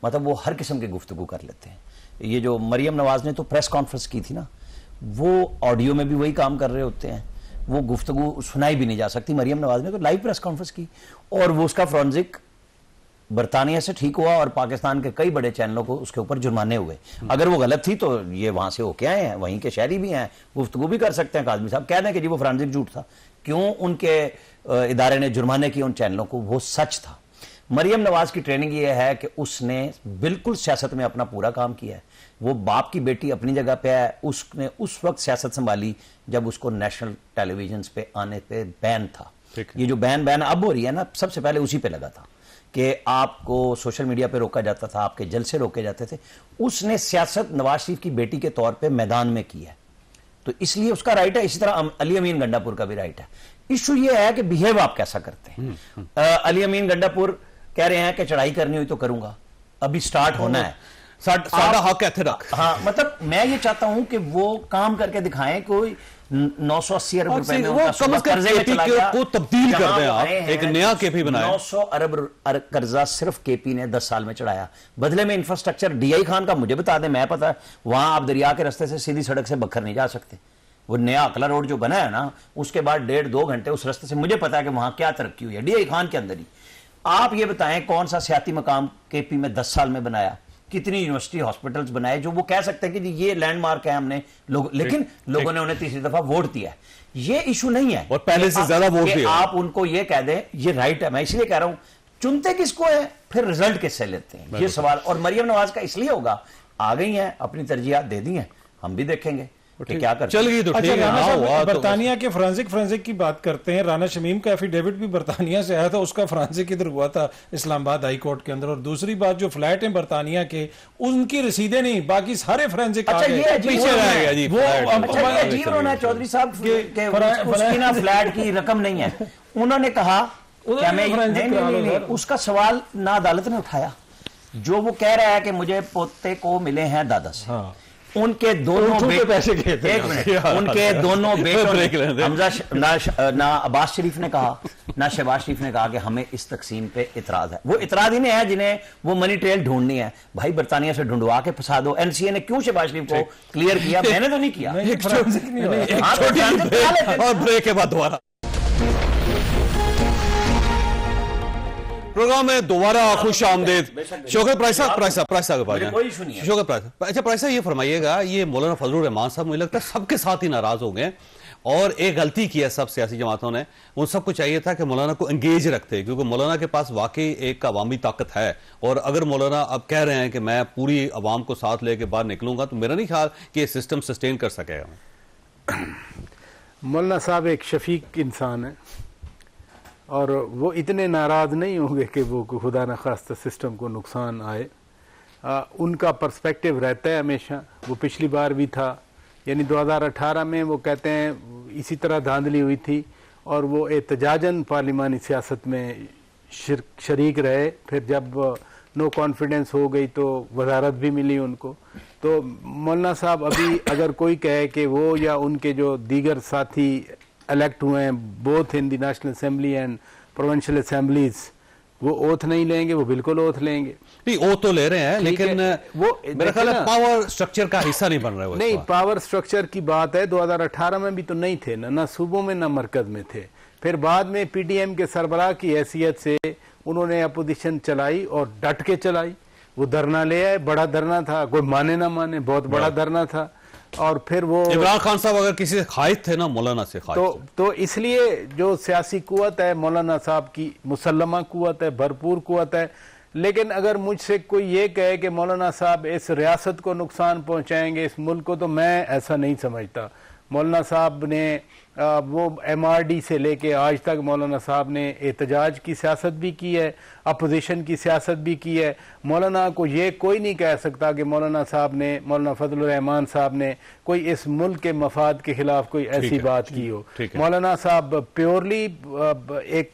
मतलब वो हर किस्म की गुफ्तगू कर लेते हैं। ये जो मरियम नवाज ने तो प्रेस कॉन्फ्रेंस की थी ना, वो ऑडियो में भी वही काम कर रहे होते हैं, वो गुफ्तगू सुनाई भी नहीं जा सकती। मरियम नवाज ने तो लाइव प्रेस कॉन्फ्रेंस की और वो उसका फॉरेंसिक बरतानिया से ठीक हुआ और पाकिस्तान के कई बड़े चैनलों को उसके ऊपर जुर्माने हुए। अगर वो गलत थी तो ये वहां से होके आए हैं, वहीं के शहरी भी हैं, गुफ्तगू भी कर सकते हैं। काज़मी साहब कह दें कि जी वो फॉरेंसिक झूठ था, क्यों उनके इदारे ने जुर्माने किए उन चैनलों को, वो सच था। मरियम नवाज की ट्रेनिंग ये है कि उसने बिल्कुल सियासत में अपना पूरा काम किया है। वो बाप की बेटी अपनी जगह पे है, उसने उस वक्त सियासत संभाली जब उसको नेशनल टेलीविजन पे आने पे बैन था। ये जो बैन अब हो रही है ना, सबसे पहले उसी पे लगा था कि आपको सोशल मीडिया पे रोका जाता था, आपके जलसे रोके जाते थे। उसने सियासत नवाज शरीफ की बेटी के तौर पे मैदान में की है, तो इसलिए उसका राइट है। इसी तरह अली अमीन गंडापुर का भी राइट है। इशू ये है कि बिहेव आप कैसा करते हैं। अली अमीन गंडापुर कह रहे हैं कि चढ़ाई करनी हुई तो करूंगा, अभी स्टार्ट होना है। साडा हक इत्थे रख। हाँ, मतलब मैं ये चाहता हूं कि वो काम करके दिखाएं। कोई 980 अरब रुपए में उनका सूबा कर्जे में चला गया, को तब्दील कर दें आप, एक नया केपी बनाएं। 900 अरब कर्जा सिर्फ केपी ने 10 साल में चढ़ाया। बदले में इंफ्रास्ट्रक्चर डीआई खान का मुझे बता दें, मैं पता, वहां आप दरिया के रास्ते से सीधी सड़क से बखर नहीं जा सकते। वो नया अकला रोड जो बना है ना, उसके बाद 1.5-2 घंटे उस रास्ते से, मुझे पता है कि वहां क्या तरक्की हुई है डीआई खान के अंदर ही। आप ये बताएं कौन सा सियाती मकाम केपी में 10 साल में बनाया, कितनी यूनिवर्सिटी हॉस्पिटल्स बनाए जो वो कह सकते हैं कि ये लैंडमार्क है हमने लेकिन लोगों ने उन्हें तीसरी दफा वोट दिया। ये इशू नहीं है और पहले से ज्यादा वोट दिया। आप उनको ये कह दें, ये राइट है। मैं इसलिए कह रहा हूं, चुनते किसको है, फिर रिजल्ट किससे लेते हैं, ये सवाल। और मरियम नवाज का इसलिए होगा, आ गई हैं, अपनी तरजीहात दे दी हैं, हम भी देखेंगे कि क्या करते हैं। चल गई तो अच्छा, ठीक है। राना साहब, हाँ, बरतानिया के फ्रांसिक की बात करते हैं। राना शमीम का एफिडेविट भी बरतानिया से आया था, उसका फ्रांसिक इधर हुआ था इस्लामाबाद हाई कोर्ट के अंदर। और दूसरी बात, जो फ्लैट है बरतानिया के, उनकी रसीदें नहीं, बाकी सारे फ्रेंसिक अच्छा, ये पीछे रह गया जी। अजीब होना चौधरी साहब के उसकी ना फ्लैट की रकम नहीं है। उन्होंने कहा नहीं, उसका सवाल ना अदालत ने उठाया। जो वो कह रहा है कि मुझे पोते को मिले हैं दादा से, उनके दोनों पैसे गए थे। एक मिनट, उनके दोनों बेटों हमजा ना अब्बास शरीफ ने कहा ना शहबाज शरीफ ने कहा कि हमें इस तकसीम पे इतराज है। वो इतराज ही नहीं है जिन्हें वो मनी ट्रेल ढूंढनी है। भाई बरतानिया से ढूंढवा के फंसा दो। एनसीए ने क्यों शहबाज शरीफ को क्लियर किया? मैंने तो नहीं किया। और ब्रेक के बाद दोबारा प्रोग्राम में दोबारा खुश आमदेद। शौकत प्राइसा शौकत प्राइसा। अच्छा प्राइसा, ये फरमाइएगा, ये मौलाना फजलुर रहमान साहब मुझे लगता है सबके साथ ही नाराज हो गए और एक गलती की है सब सियासी जमातों ने। उन सबको चाहिए था कि मौलाना को एंगेज रखते, क्योंकि मौलाना के पास वाकई एक अवामी ताकत है। और अगर मौलाना अब कह रहे हैं कि मैं पूरी अवाम को साथ लेके बाहर निकलूंगा, तो मेरा नहीं ख्याल कि ये सिस्टम सस्टेन कर सकेगा। मौलाना साहब एक शफीक इंसान है और वो इतने नाराज़ नहीं होंगे कि वो खुदा न खास्ता सिस्टम को नुकसान आए। उनका पर्सपेक्टिव रहता है हमेशा। वो पिछली बार भी था, यानी 2018 में वो कहते हैं इसी तरह धांधली हुई थी और वो एहतजाजन पार्लिमानी सियासत में शरीक रहे। फिर जब नो कॉन्फिडेंस हो गई तो वजारत भी मिली उनको। तो मौलाना साहब अभी अगर कोई कहे कि वो या उनके जो दीगर साथी इलेक्ट हुए हैं both in the national assembly and provincial assemblies, वो ओथ नहीं लेंगे, वो बिल्कुल ओथ लेंगे। नहीं, ओथ तो ले रहे हैं, लेकिन वो मेरा ख्याल है पावर स्ट्रक्चर का हिस्सा नहीं बन रहा है। नहीं, पावर स्ट्रक्चर की बात है। 2018 में भी तो नहीं थे ना सूबों में ना मरकज में थे। फिर बाद में पीडीएम के सरबराह की हैसियत से उन्होंने अपोजिशन चलाई और डट के चलाई। वो धरना ले आए, बड़ा धरना था, कोई माने ना माने, बहुत बड़ा धरना था। और फिर वो इमरान खान साहब अगर किसी से खाइद थे ना, मौलाना से खाइद तो इसलिए जो सियासी कुव्वत है मौलाना साहब की मुसल्लमा कुव्वत है, भरपूर कुव्वत है। लेकिन अगर मुझसे कोई ये कहे कि मौलाना साहब इस रियासत को नुकसान पहुंचाएंगे, इस मुल्क को, तो मैं ऐसा नहीं समझता। मौलाना साहब ने वो एमआरडी से लेके आज तक मौलाना साहब ने एहतजाज की सियासत भी की है, अपोजिशन की सियासत भी की है। मौलाना को ये कोई नहीं कह सकता कि मौलाना साहब ने, मौलाना फजलुर रहमान साहब ने कोई इस मुल्क के मफाद के खिलाफ कोई ऐसी बात की हो। मौलाना साहब प्योरली एक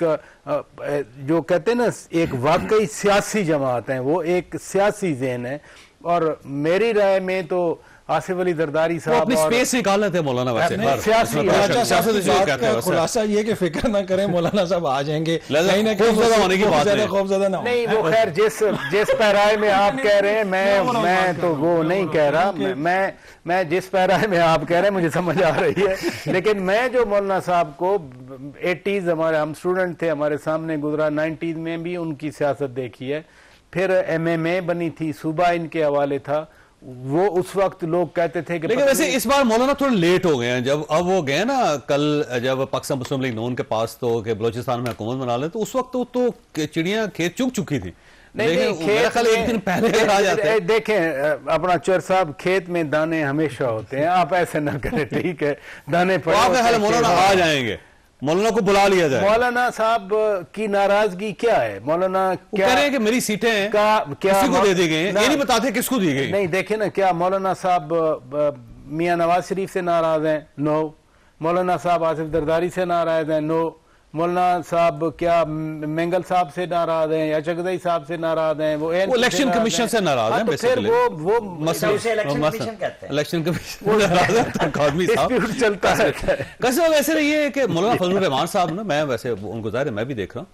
जो कहते हैं ना, एक वाकई सियासी जमात है, वो एक सियासी ज़हन है। और मेरी राय में तो आसिफ अली जरदारी साहब अपनी स्पेस निकालने थे मौलाना वैसे खुलासा ये कि फिक्र ना करें, मौलाना साहब आ जाएंगे, होने की बात खौफजदा ना नहीं। वो खैर जिस पैराए में आप कह रहे हैं, मैं तो वो नहीं कह रहा। मैं जिस पैराए में आप कह रहे हैं मुझे समझ आ रही है। लेकिन मैं जो मौलाना साहब को 80s हमारे, हम स्टूडेंट थे, हमारे सामने गुजरा, 90s में भी उनकी सियासत देखी है। फिर MMA बनी थी, सूबा इनके हवाले था। वो उस वक्त लोग कहते थे कि, लेकिन वैसे इस बार मौलाना थोड़ा लेट हो गए हैं। जब अब वो गए ना कल, जब पाकिस्तान मुस्लिम लीग नून के पास तो कि बलोचिस्तान में हुकूमत बना ले, तो उस वक्त तो चिड़ियां खेत चुग चुकी थी। नहीं, एक दिन पहले आ जाते। देखें अपना चर साहब, खेत में दाने हमेशा होते हैं, आप ऐसे ना करें, ठीक है? दाने पड़े, मौलाना आ जाएंगे, मौलाना को बुला लिया जाए। मौलाना साहब की नाराजगी क्या है? मौलाना क्या कह रहे हैं कि मेरी सीटें क्या किसी को दे दी गई, ये नहीं बताते किसको दी गई। नहीं, देखे ना, क्या मौलाना साहब मियां नवाज शरीफ से नाराज हैं? नो। मौलाना साहब आसिफ जरदारी से नाराज हैं? नो। मौलाना साहब क्या मेंगल साहब से नाराज हैं या चगदई साहब से नाराज हैं, वो इलेक्शन कमीशन से नाराज हैं, तो फिर वो इलेक्शन कमीशन चलता है। कैसे वैसे रही है कि मौलाना फजलुर रहमान साहब ना, मैं वैसे उनको जाहिर है मैं भी देख रहा हूँ,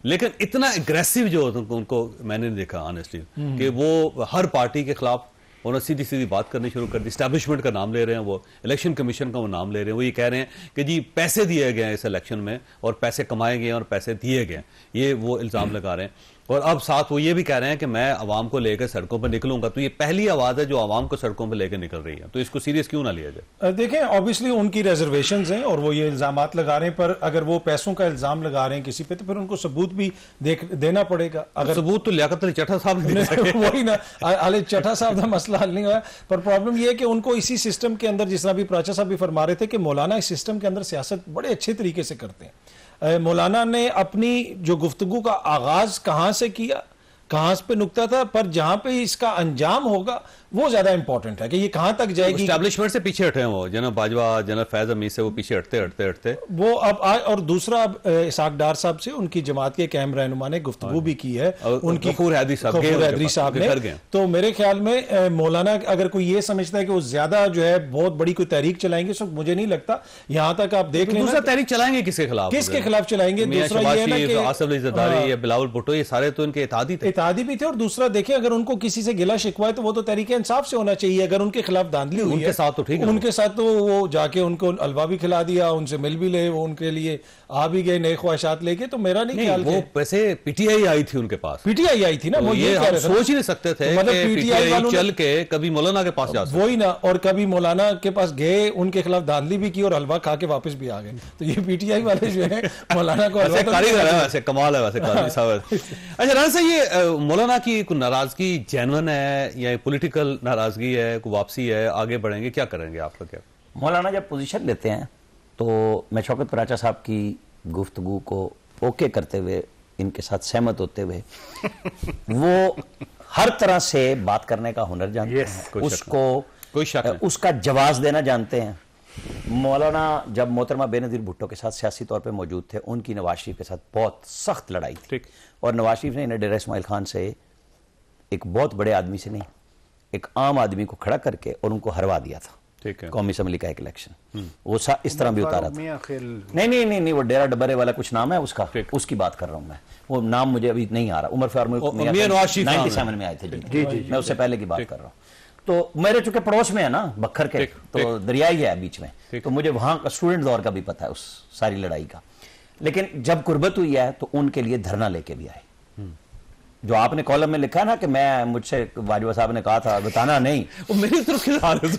लेकिन इतना एग्रेसिव जो उनको मैंने नहीं देखा ऑनेस्टली, कि वो हर पार्टी के खिलाफ उन्होंने सीधी सीधी बात करनी शुरू कर दी। एस्टैब्लिशमेंट का नाम ले रहे हैं, वो इलेक्शन कमीशन का वो नाम ले रहे हैं, वो ये कह रहे हैं कि जी पैसे दिए गए हैं इस इलेक्शन में और पैसे कमाए गए और पैसे दिए गए, ये वो इल्ज़ाम लगा रहे हैं। और अब साथ वो ये भी कह रहे हैं कि मैं आवाम को लेकर सड़कों पर निकलूंगा। तो ये पहली आवाज है जो आवाम को सड़कों पर लेकर निकल रही है, तो इसको सीरियस क्यों ना लिया जाए? देखें, ऑब्वियसली उनकी रिजर्वेशंस हैं और वो ये इल्जामात लगा रहे हैं, पर अगर वो पैसों का इल्जाम लगा रहे हैं किसी पे, तो फिर उनको सबूत भी देना पड़ेगा। अगर सबूत तो लियाकत अली चट्टा साहब ने वही ना, अली चट्टा साहब का मसला हल नहीं हुआ, पर प्रॉब्लम ये है कि उनको इसी सिस्टम के अंदर, जिस तरह भी प्राचा साहब भी फरमा रहे थे कि मौलाना इस सिस्टम के अंदर सियासत बड़े अच्छे तरीके से करते हैं। मौलाना ने अपनी जो गुफ्तगू का आगाज कहां से किया, कहां पे नुकता था, पर जहां पे इसका अंजाम होगा वो ज्यादा इंपॉर्टेंट है कि ये कहां तक जाएगी। एस्टैब्लिशमेंट से पीछे हटे हैं वो, जनरल बाजवा, जनरल फैज हमीद से वो पीछे हटते वो अब और दूसरा इसाक डार साहब से उनकी जमात के अहम रहनुमा ने गुफ्तगू भी की है, उनकी गफूर हैदरी साहब ने। तो मेरे ख्याल में मौलाना अगर कोई ये समझता है कि वो ज्यादा जो है बहुत बड़ी कोई तहरीक चलाएंगे, तो मुझे नहीं लगता। यहां तक आप देख लें, दूसरा तहरीक चलाएंगे किसके खिलाफ चलाएंगे? दूसरा ये है ना कि आसिफ अली ज़रदारी, बिलावल भुट्टो, ये सारे तो इनके इत्तेहादी भी थे। और दूसरा देखें, अगर उनको किसी से गिला शिकवा है तो वो तो तहरीक इंसाफ से होना चाहिए। अगर उनके खिलाफ धांधली हुई उनके साथ तो ठीक है, उनके साथ तो वो जाके उनको अलवा भी खिला दिया, उनसे मिल भी ले, वो उनके लिए आ भी गए नए ख्वाहिशात लेके। तो मेरा नहीं ख्याल वो वैसे पीटीआई आई थी उनके पास, पीटीआई आई थी ना, वो ये हम सोच ही नहीं सकते थे मतलब पीटीआई चल के कभी मौलाना के पास जा सकते, वही ना, और कभी मौलाना के पास गए, उनके खिलाफ धांधली भी की और हलवा खा के वापस भी आ गए। तो ये पीटीआई वाले जो है मौलाना को कारीगर है, वैसे कमाल है वैसे काजी साहब। अच्छा राना साहब, ये मौलाना की नाराजगी जेन्युइन है या पॉलिटिकल नाराजगी है, कोई वापसी है, आगे बढ़ेंगे, क्या करेंगे, आपका क्या? मौलाना जब पोजीशन लेते हैं तो मैं शौकत प्राचा साहब की गुफ्तगू को ओके करते हुए, इनके साथ सहमत होते हुए, वो हर तरह से बात करने का हुनर जानते हैं, उसको कोई शक उसका जवाब देना जानते हैं। मौलाना जब मोहतरमा बेनज़ीर भुट्टो के साथ सियासी तौर पे मौजूद थे, उनकी नवाज शरीफ के साथ बहुत सख्त लड़ाई थी, और नवाज शरीफ ने इन्हें डेरा इस्माइल खान से, एक बहुत बड़े आदमी से नहीं, एक आम आदमी को खड़ा करके और उनको हरवा दिया था। कौमी असम्बली का एक इलेक्शन वो इस तरह भी उतारा था। नहीं, वो डेरा डबरे वाला कुछ नाम है उसका, उसकी बात कर रहा हूं मैं, वो नाम मुझे अभी नहीं आ रहा। उमर फारूक 97 में आए थे जी, मैं उससे पहले की बात कर रहा हूँ। तो मेरे चूंकि पड़ोस में है ना बखर के, तो दरियाई है बीच में, तो मुझे वहां का स्टूडेंट दौर का भी पता है उस सारी लड़ाई का। लेकिन जब कुर्बत हुई है तो उनके लिए धरना लेके भी आए। जो आपने कॉलम में लिखा ना कि मैं, मुझसे बाजवा साहब ने कहा था बताना नहीं, वो मेरी तरफ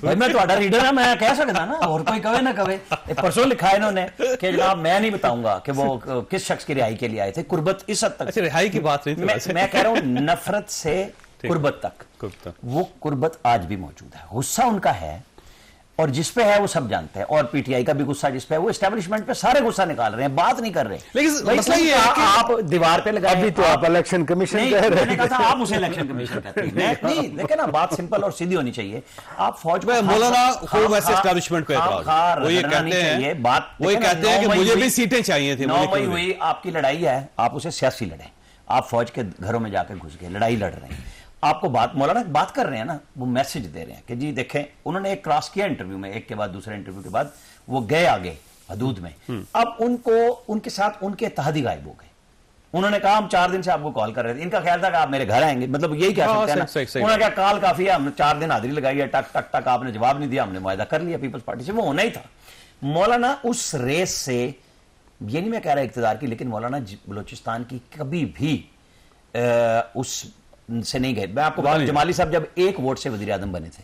भाई मैं तुम्हारा रीडर है, मैं कह सकता ना, और कोई कहे ना कहे। परसों लिखा है इन्होंने कि जनाब मैं नहीं बताऊंगा कि वो किस शख्स की रिहाई के लिए आए थे। कुर्बत इस हद तक, रिहाई की बात नहीं, मैं कह रहा हूं नफरत से कुर्बत तक, वो कुर्बत आज भी मौजूद है। गुस्सा उनका है, और जिस पे है वो सब जानते हैं, और पीटीआई का भी गुस्सा जिस पे है, वो एस्टैब्लिशमेंट पे सारे गुस्सा निकाल रहे हैं, बात नहीं कर रहे। लेकिन मसला ये है कि आप दीवार पे लगाए, अभी तो आप इलेक्शन कमीशन कह रहे हैं। मैंने कहा था आप उसे इलेक्शन कमीशन कहते हैं, नहीं देखिए ना, बात सिंपल और सीधी होनी चाहिए। आप फौज में मौलाना को वैसे एस्टैब्लिशमेंट पे एतराज, वो ये कहते हैं, बात वो ये कहते हैं कि मुझे भी सीटें चाहिए थी। 9 मई हुई, आपकी लड़ाई है, आप उसे सियासी लड़े, आप फौज के घरों में जाकर घुस गए, लड़ाई लड़ रहे हैं, आपको बात, मौलाना बात कर रहे हैं ना, वो मैसेज दे रहे हैं कि जी देखें, उन्होंने एक क्रॉस किया इंटरव्यू में, एक के बाद दूसरे इंटरव्यू के बाद वो गए आगे हदूद में। अब उनको, उनके साथ उनके इत्तेहादी गायब हो गए। उन्होंने कहा हम 4 दिन से आपको कॉल कर रहे थे, इनका ख्याल था कि आप मेरे घर आएंगे, मतलब यही कह सकते हैं ना। उन्होंने कहा कॉल काफी है, हमने 4 दिन हाजिरी लगाई है, टक टक टक, आपने जवाब नहीं दिया, हमने मुआहदा कर लिया पीपल्स पार्टी से, वो होना ही था। मौलाना उस रेस से, ये नहीं मैं कह रहा इक्तदार की, लेकिन मौलाना बलोचिस्तान की कभी भी उस से नहीं गए। मैं आपको बता, जमाली साहब जब 1 वोट से वजीर आजम बने थे,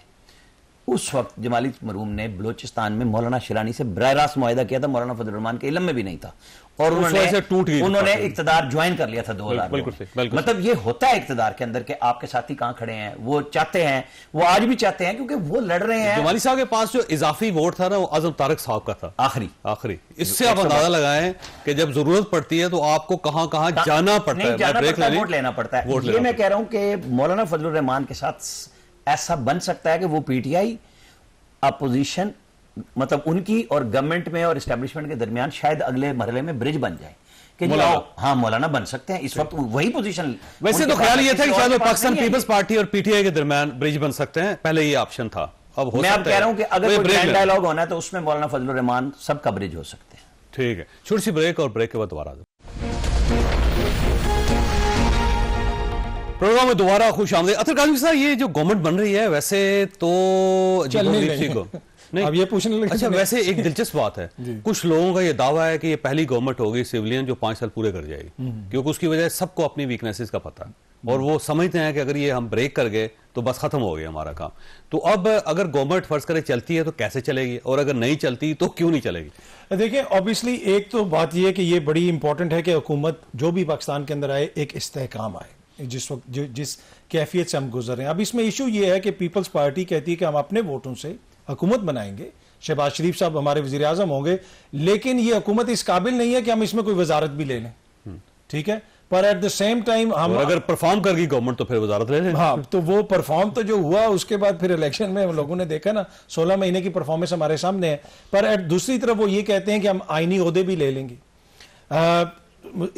उस वक्त जमाली मरहूम ने बलोचिस्तान में मौलाना शिरानी से बराह रास्त मुआहिदा किया था, मौलाना फजल रहमान के इल्म में भी नहीं था, और उन्होंने इक्तदार ज्वाइन कर लिया था 2000। मतलब ये होता है इक्तदार के अंदर कि आपके साथी कहां खड़े हैं, वो चाहते हैं, वो आज भी चाहते हैं, क्योंकि वो लड़ रहे हैं। जमाली साहब के पास जो इजाफी वोट था ना, वो आजम तारक साहब का था, आखिरी। इससे आप अंदाजा लगाएं कि जब जरूरत पड़ती है तो आपको कहां कहां जाना पड़ता है, वोट लेना पड़ता है। ये मैं कह रहा हूं कि मौलाना फजलुर रहमान के साथ ऐसा बन सकता है कि वो पीटीआई अपोजिशन मतलब उनकी और गवर्नमेंट में और एस्टेब्लिशमेंट के दरमियान शायद अगले मरहले में ब्रिज बन जाए कि हाँ मौलाना बन सकते हैं। इस वक्त वही पोजीशन। वैसे तो ख्याल ये था कि शायद पाकिस्तान पीपल्स पार्टी और पीटीआई के दरमियान ब्रिज बन सकते हैं, पहले ये ऑप्शन था। अब मैं कह रहा हूं कि अगर कोई डायलॉग होना है तो उसमें मौलाना फजलुर रहमान सबका ब्रिज हो सकते हैं। ठीक है, छोटी सी ब्रेक और ब्रेक के बाद दोबारा प्रोग्राम में दोबारा खुश आमदीद। अतर काज़मी साहब, ये जो गवर्नमेंट बन रही है वैसे तो नहीं, अब ये पूछने लगे। अच्छा, वैसे एक दिलचस्प बात है, कुछ लोगों का ये दावा है कि ये पहली गवर्नमेंट होगी सिविलियन जो 5 साल पूरे कर जाएगी, क्योंकि उसकी वजह सबको अपनी वीकनेसेस का पता है और वो समझते हैं कि अगर ये हम ब्रेक कर गए तो बस खत्म हो गया हमारा काम। तो अब अगर गवर्नमेंट फर्ज करे चलती है तो कैसे चलेगी, और अगर नहीं चलती तो क्यों नहीं चलेगी? देखिए, ऑब्वियसली एक तो बात यह है कि ये बड़ी इंपॉर्टेंट है कि हुकूमत जो भी पाकिस्तान के अंदर आए एक इस्तेहकाम आए, जिस वक्त जिस कैफियत से हम गुजर रहे हैं। अब इसमें इशू ये है कि पीपल्स पार्टी कहती है कि हम अपने वोटों से हुकूमत बनाएंगे, शहबाज शरीफ साहब हमारे वजीर आजम होंगे, लेकिन ये हुकूमत इस काबिल नहीं है कि हम इसमें कोई वजारत भी ले लें। ठीक है, पर एट द सेम टाइम हम अगर परफॉर्म कर गई गवर्नमेंट तो फिर वजारत ले लें। हाँ, तो वो परफॉर्म तो जो हुआ उसके बाद फिर इलेक्शन में हम लोगों ने देखा ना, 16 महीने की परफॉर्मेंस हमारे सामने है। पर दूसरी तरफ वो ये कहते हैं कि हम आईनी ओहदे भी ले लेंगे,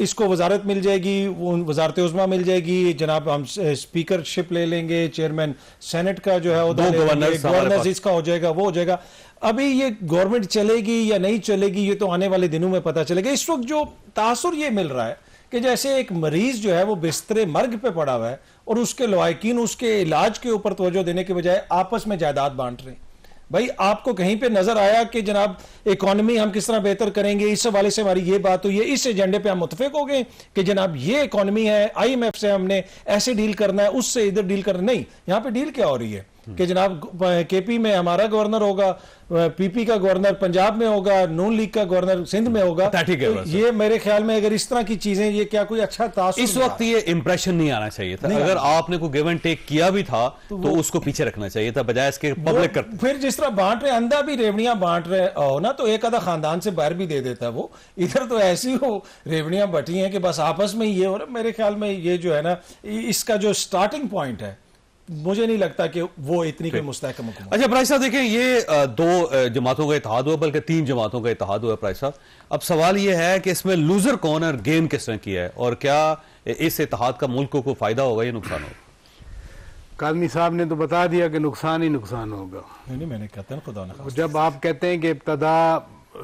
इसको वजारत मिल जाएगी, वजारत उज़्मा मिल जाएगी, जनाब हम स्पीकरशिप ले लेंगे, चेयरमैन सेनेट का जो है गवर्नर इसका हो जाएगा, वो हो जाएगा। अभी ये गवर्नमेंट चलेगी या नहीं चलेगी ये तो आने वाले दिनों में पता चलेगा। इस वक्त जो तासुर ये मिल रहा है कि जैसे एक मरीज जो है वो बिस्तरे मर्ग पे पड़ा हुआ है और उसके लवाकिन उसके इलाज के ऊपर तवज्जो देने के बजाय आपस में जायदाद बांट रहे हैं। भाई, आपको कहीं पे नजर आया कि जनाब इकोनॉमी हम किस तरह बेहतर करेंगे, इस हवाले से हमारी ये बात हुई है, इस एजेंडे पे हम मुतफिक हो गए कि जनाब ये इकोनॉमी है, IMF से हमने ऐसे डील करना है, उससे इधर डील करना। नहीं, यहाँ पे डील क्या हो रही है कि जनाब KP में हमारा गवर्नर होगा, PP का गवर्नर पंजाब में होगा, नून लीग का गवर्नर सिंध में होगा। तो ये मेरे ख्याल में अगर इस तरह की चीजें, ये क्या कोई अच्छा तासुर इस वक्त ये इंप्रेशन नहीं आना चाहिए था। अगर आपने कोई गिव एंड टेक किया भी था तो उसको पीछे रखना चाहिए था, बजाय इसके पब्लिक कर। फिर जिस तरह बांट रहे अंधा भी रेवड़ियां बांट रहे हो ना, तो एक आधा खानदान से बाहर भी दे देता वो। इधर तो ऐसी हो रेवड़ियां बटी हैं कि बस आपस में ये हो रहा। मेरे ख्याल में ये जो है ना, इसका जो स्टार्टिंग पॉइंट है, मुझे नहीं लगता कि वो इतनी कोई मुस्तहकम हुकूमत। अच्छा प्राइस साहब, देखें ये 2 जमातों का इत्तेहाद हुआ, बल्कि 3 जमातों का इत्तेहाद हुआ प्राइस साहब। अब सवाल ये है कि इसमें लूजर कौन है और गेन किसने किया है, और क्या इस इत्तेहाद का मुल्क को फायदा होगा या नुकसान होगा? काज़मी साहब ने तो बता दिया कि नुकसान ही नुकसान होगा। नहीं, मैंने कहता है खुदा न। जब आप कहते हैं कि इब्तदा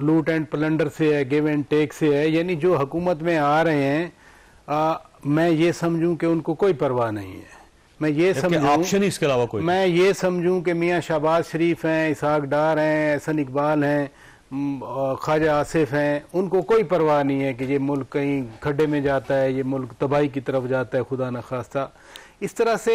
लूट एंड प्लंडर से है, गिव एंड टेक से है, यानी जो हुकूमत में आ रहे हैं, मैं ये समझूं कि उनको कोई परवाह नहीं है। मैं ये समझूं ऑप्शन ही इसके अलावा कोई, मैं ये समझूं कि मियाँ शहबाज शरीफ हैं, इसहाक डार हैं, एहसन इकबाल हैं, ख्वाजा आसिफ हैं, उनको कोई परवाह नहीं है कि ये मुल्क कहीं खड्डे में जाता है, ये मुल्क तबाही की तरफ जाता है, खुदा न खास्ता। इस तरह से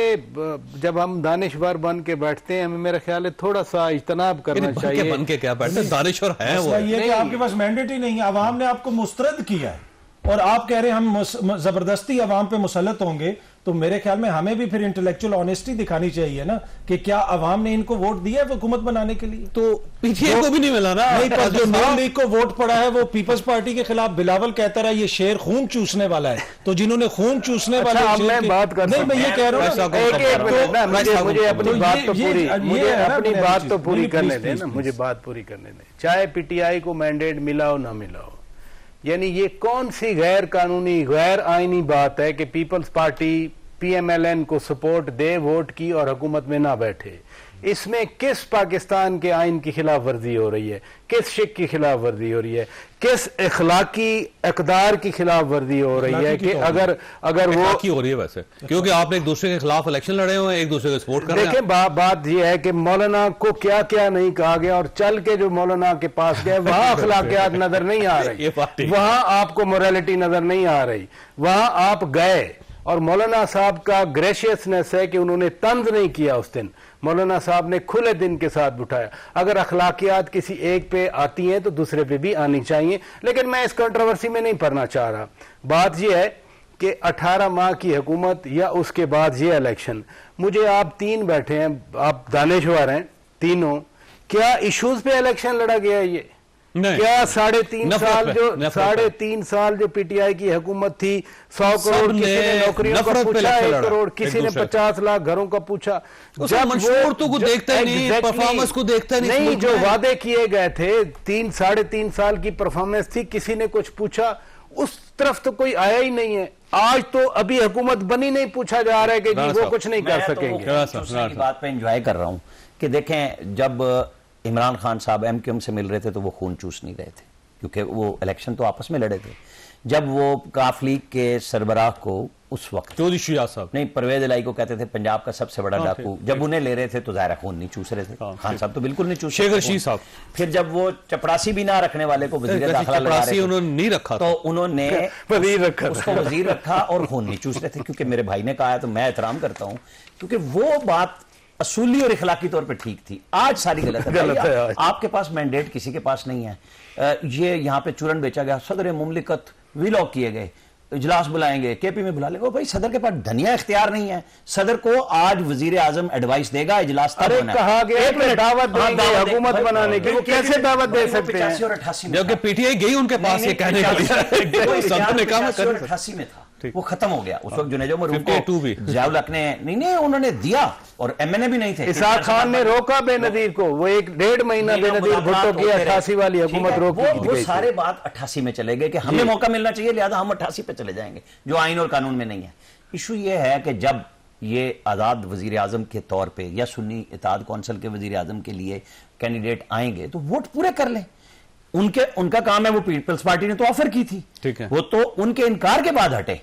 जब हम दानिशवर बन के बैठते हैं, हमें मेरा ख्याल है थोड़ा सा इज्तनाब करना चाहिए। बन के क्या बैठते, दानिशवर है वो, ये कि आपके पास मैंडेट ही नहीं है, अवाम ने आपको मुस्तरद किया है और आप कह रहे हैं हम जबरदस्ती अवाम पे मुसल्लत होंगे। तो मेरे ख्याल में हमें भी फिर इंटेलेक्चुअल ऑनेस्टी दिखानी चाहिए ना कि क्या अवाम ने इनको वोट दिया है हुकूमत बनाने के लिए? तो पीटीआई को भी नहीं मिला ना। नहीं, पर जो नून लीग को वोट पड़ा है वो पीपल्स पार्टी के खिलाफ बिलावल कहता रहा ये शेर खून चूसने वाला है। तो जिन्होंने खून चूसने वाला, मैं बात कर, नहीं मैं ये कह रहा हूँ, मुझे अपनी बात तो पूरी करने दें ना, मुझे बात पूरी करने दें। चाहे PTI को मैंडेट मिला हो ना मिला हो, यानी ये कौन सी गैर कानूनी गैर आईनी बात है कि पीपल्स पार्टी PMLN को सपोर्ट दे वोट की और हुकूमत में ना बैठे? इसमें किस पाकिस्तान के आइन की खिलाफ वर्जी हो रही है, किस शिक की खिलाफ वर्जी हो रही है, किस इखलाकी इक़दार की खिलाफ वर्जी हो रही है कि अगर वो हो रही है वैसे, क्योंकि आपने एक दूसरे के खिलाफ इलेक्शन लड़े हुए हैं, एक दूसरे को सपोर्ट कर रहे हैं। देखें, बात यह है कि मौलाना को क्या क्या नहीं कहा गया और चल के जो मौलाना के पास गए वहां अखलाकियात नजर नहीं आ रही, वहां आपको मोरालिटी नजर नहीं आ रही, वहां आप गए और मौलाना साहब का ग्रेशियसनेस है कि उन्होंने तंज नहीं किया उस दिन। मौलाना साहब ने खुले दिन के साथ बिठाया। अगर अखलाकियात किसी एक पे आती हैं तो दूसरे पे भी आनी चाहिए, लेकिन मैं इस कंट्रोवर्सी में नहीं पढ़ना चाह रहा। बात यह है कि 18 माह की हुकूमत या उसके बाद ये इलेक्शन, मुझे आप 3 बैठे हैं, आप दानिशवर हैं तीनों, क्या इश्यूज पे इलेक्शन लड़ा गया है? ये नहीं। क्या 3.5 नफरत साल पे, जो नफरत 3.5 साल जो पीटीआई की हुकूमत थी, 100 करोड़ किसी ने नौकरियों का नफरत पे पूछा, इलेक्शन 1 लड़ा, करोड़ एक किसी ने दूसरे 50 लाख घरों का पूछा। उसमें मंशूर तो को देखता ही नहीं, Exactly, परफॉर्मेंस को देखता ही नहीं, नहीं, मुल्क जो में। वादे किए गए थे 3-3.5 साल की परफॉर्मेंस थी, किसी ने कुछ पूछा, उस तरफ तो कोई आया ही नहीं है। आज तो अभी हुकूमत बनी नहीं, पूछा जा रहा है कि जी वो कुछ नहीं कर सकेंगे। की बात पे एंजॉय कर रहा हूं कि देखें, जब इमरान खान साहब एमक्यूएम से मिल रहे थे तो वो खून चूस नहीं रहे थे, क्योंकि वो इलेक्शन तो आपस में लड़े थे। जब वो काफ लीग के सरबराह को उस वक्त चौधरी शुजात साहब नहीं, परवेज इलाही को कहते थे पंजाब का सबसे बड़ा डाकू, जब उन्हें ले रहे थे तो जाहिर खून नहीं चूस रहे थे। खान साहब तो बिल्कुल नहीं चूस शेख रहे थे रशीद साहब। फिर जब वो चपरासी भी ना रखने वाले को वजीर दाखिला लगा रहे थे, उन्होंने नहीं रखा तो उन्होंने वजीर रखा था। उसको वजीर रखा और खून नहीं चूस रहे थे। क्योंकि मेरे भाई ने कहा है तो मैं एहतराम करता हूं, क्योंकि वो बात असूली और इखलाकी तौर पे ठीक थी। आज सारी गलत है। गलत है आज। आपके पास मैंडेट किसी के पास नहीं है। ये यहाँ पे चूरन बेचा गया, सदर मुमलिकत विलॉक किए गए, इजलास बुलाएंगे, केपी में बुला लेंगे। ओ भाई, सदर के पास धनिया इख्तियार नहीं है। सदर को आज वजीर आजम एडवाइस देगा, इजलास तब अरे होना है। कहा गया एक कि मिनट, दावत हाँ, देंगे दावत हुकूमत भाई, बनाने की, वो कैसे दावत दे सकते हैं? 85 और 88 में जबकि था। पीटीआई गई उनके पास ये कहने के लिए संत ने कहा मैं कर 88 में था, वो खत्म हो गया। उस वक्त जुनेजो मरूफ 52 भी। को जियाउल ने नहीं उन्होंने दिया, और एमएनए भी नहीं थे। इसाक खान ने रोका बेनजीर को, वो 1-1.5 महीना बेनजीर भुट्टो की 88 वाली हुकूमत रोकी वो गई थी। सारे बात 88 में चले गए कि हमें मौका मिलना चाहिए, लिहाजा हम 88 पे चले जाएंगे, जो आइन और कानून में नहीं है। इशू ये है कि जब ये आजाद वजीर आजम के तौर पे या सुन्नी इत्तेहाद कौंसिल के वजीर आजम के लिए कैंडिडेट आएंगे तो वोट पूरे कर लें। उनका काम है, वो पीपल्स पार्टी ने तो ऑफर की थी, ठीक है, वो तो उनके इनकार के बाद हटे।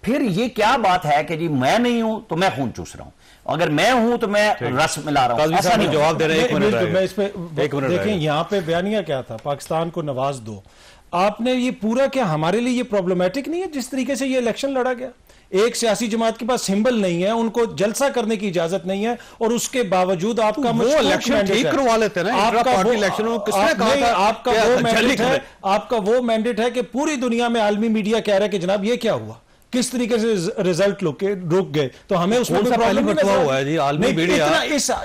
फिर ये क्या बात है कि जी मैं नहीं हूं तो मैं खून चूस रहा हूं, अगर मैं हूं तो मैं रस मिला रहा हूं। ऐसा नहीं जवाब दे रहे हैं। मैं इस पे देखें, यहाँ पे बयानिया क्या था, पाकिस्तान को नवाज दो। आपने ये पूरा क्या हमारे लिए ये प्रॉब्लमैटिक नहीं है जिस तरीके से ये इलेक्शन लड़ा गया? एक सियासी जमात के पास सिंबल नहीं है, उनको जलसा करने की इजाजत नहीं है, और उसके बावजूद आपका वो इलेक्शन ठीक करवा लेते हैं ना। आपका पार्टी इलेक्शन में किसने कहा था आपका वो मैंडेट है कि पूरी दुनिया में आलमी मीडिया कह रहा है कि जनाब ये क्या हुआ, किस तरीके से रिजल्ट रुक गए, तो हमें उसमें कोई प्रॉब्लम नहीं हुआ है जी। आलमी मीडिया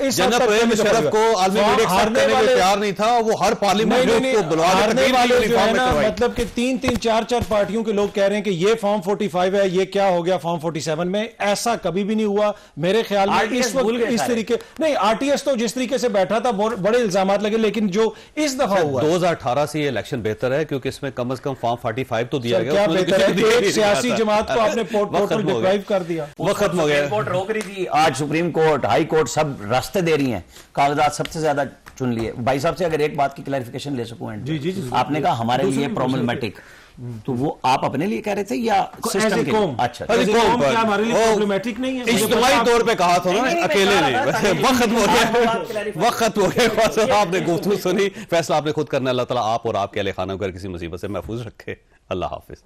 जनरल प्रेम शरफ को आलमी मीडिया हारने में तैयार नहीं था, वो हर पार्लियामेंट में उसको बुलवा के मतलब कि 3-3, 4-4 पार्टियों के लोग कह रहे हैं कि ये फॉर्म 45 है, ये क्या हो गया फॉर्म 47 में। ऐसा कभी भी नहीं हुआ मेरे ख्याल में। इस वक्त इस तरीके नहीं, आरटीएस तो जिस तरीके से बैठा था बड़े इल्जाम लगे, लेकिन जो इस दफा हुआ 2018 से ये इलेक्शन बेहतर है, क्योंकि इसमें कम से कम फॉर्म 45 तो दिया गया। क्या बेहतर है? एक सियासी जमात को आपने पोर्टल डिप्राइव कर दिया, वो खत्म हो गया। कोर्ट रोक रही थी, आज सुप्रीम कोर्ट, हाई कोर्ट सब रास्ते दे रही हैं, कागजात सबसे ज्यादा चुन लिए। भाई साहब से अगर एक बात की क्लैरिफिकेशन ले सकूं, जी, आपने कहा हमारे लिए प्रॉब्लमेटिक, तो वो आप अपने लिए कह रहे थे या सिस्टम के लिए? अच्छा, हमारे लिए प्रॉब्लमेटिक नहीं है, इज्तिमाई तौर पे कहा था ना, अकेले नहीं। वक्त हो गया, आपने गुफ्तगू सुनी, फैसला आपने खुद करना। अल्लाह ताला आप और आपके अहले खाना को किसी मुसीबत से महफूज रखे। अल्लाह हाफिज।